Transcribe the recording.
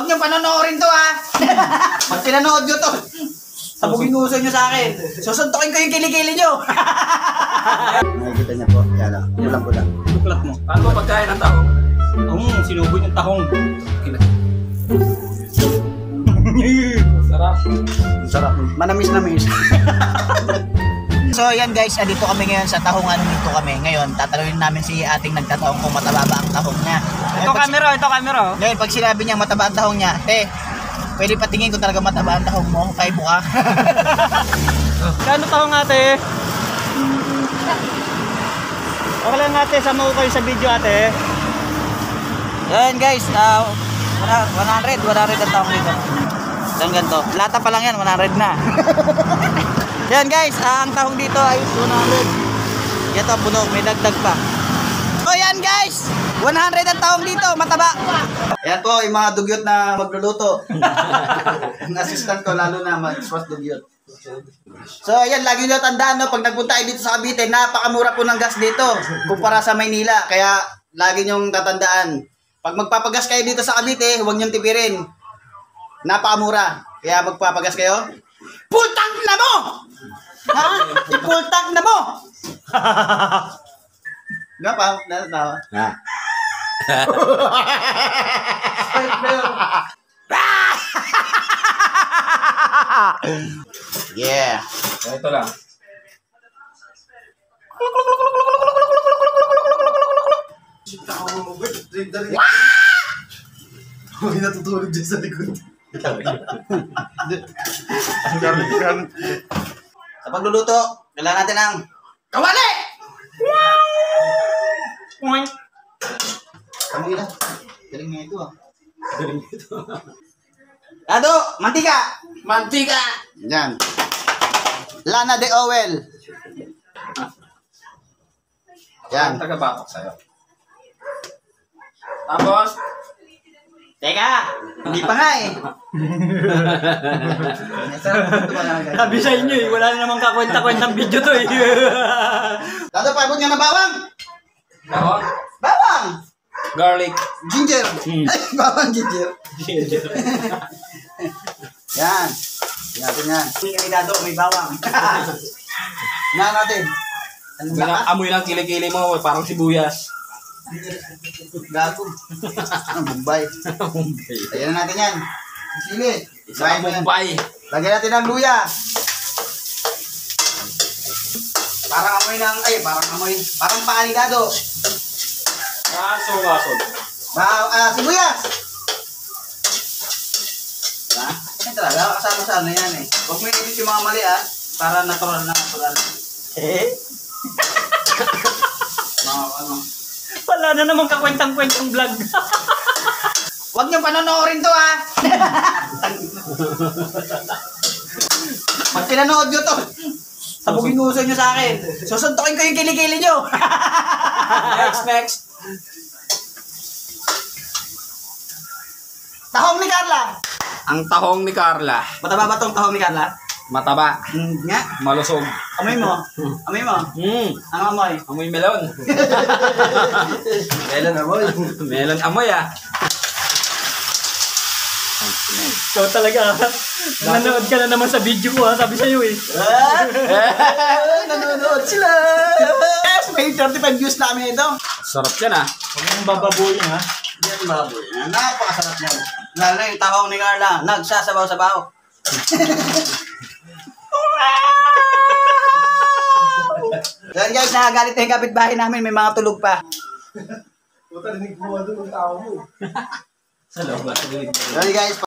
Huwag niyong panonoorin to ha. Pag pinanood nyo to, sabugin uso nyo sa akin. Susuntokin ko yung kilikili nyo. Nakikita niya po. Yan o. Kulang-kulang. Tuklat mo. Paano ba pagkain ng tahong? Sinuboy yung tahong. Sarap. Sarap. Manamis-namis. So yan guys, dito kami ngayon sa tahungan. Dito kami ngayon. Tatanungin namin si ating nagtatahong kung mataba ba ang tahong niya. Ito camera. Ngayon pag sinabi niya mataba ang tahong niya, pwede patingin kung talaga mataba ang tahong mo. Kay buka. Kano tahong ate? Okay lang ate, sama ko kayo sa video ate. Yan guys, 100 ang tahong dito. Yan ganito. Lata pa lang yan, 100 na. Yan guys, ang tahong dito ay 100. Ito puno, may dagdag pa. So yan guys, 100 ang tahong dito, mataba. Yan po yung mga dugyot na magluluto. Ang assistant ko lalo na mag-express dugyot. So ayan, lagi nyo tandaan no, pag nagpunta kayo dito sa Cavite, napakamura po ng gas dito kumpara sa Maynila. Kaya lagi nyong tatandaan, pag magpapagas kayo dito sa Cavite, huwag nyong tipirin. Napakamura. Kaya magpapagas kayo, full tank na mo! Ha? Full tank na mo! Nga pa? Natatawa? Ha? Yeah. Ito lang. Huwag natutulog dyan sa likod. Sa pagluluto, kailangan natin ng kawali! Kami na. Galing nga ito ah. Lado, mantika! Mantika! Yan. Lana de Owel. Yan. Taga-batok sa'yo. Tapos, Teka! Hindi pa nga eh. sabi sa inyo eh, wala na namang kakwenta-kwentang video to eh. Lado, paabot nga ng bawang! Bawang? Bawang! Garlic. Ginger! Ay, bawang ginger. Yan. Yan natin yan. Hindi kami dado, may bawang. Yan natin. Amoy lang kilikili mo, parang sibuyas. Gago. Bombay. Ayan na natin yan. Sili. Isang Bombay. Lagyan natin ng luya. Parang paanigado. Kaso. Sibuyas. Ha? Yan talaga, kasama sa ano yan eh. Huwag mo i-edit yung mga mali para natural na natural. Wala na namang kakwentang-kwentang vlog. Huwag niyong panonoorin to ha. Pag pinanood nyo to, sabugin uso nyo sa akin. Susuntokin ko yung kilikili nyo. Next. Tahong ni Carla. Ang tahong ni Carla. Mataba ba tong tahong ni Carla? Mataba. Nga. Malusog. Amoy mo. Amoy mo. Ano amoy? Amoy melon. Melon amoy. Melon amoy Ikaw talaga nanonood ka na naman sa video ko sabi sa'yo eh. Nanonood sila. Yes, may 35 views namin ito. Sarap yan Huwag mong bababuhin ha. Yan baboy. Napakasarap niyan. Lalo na yung tahong ni Carla. Nagsasabaw-sabaw. Yan guys, nakagalit na yung kapitbahay namin. May mga tulog pa. Huwag ka rinig mo doon ang tao mo. Sa loob. Yan guys.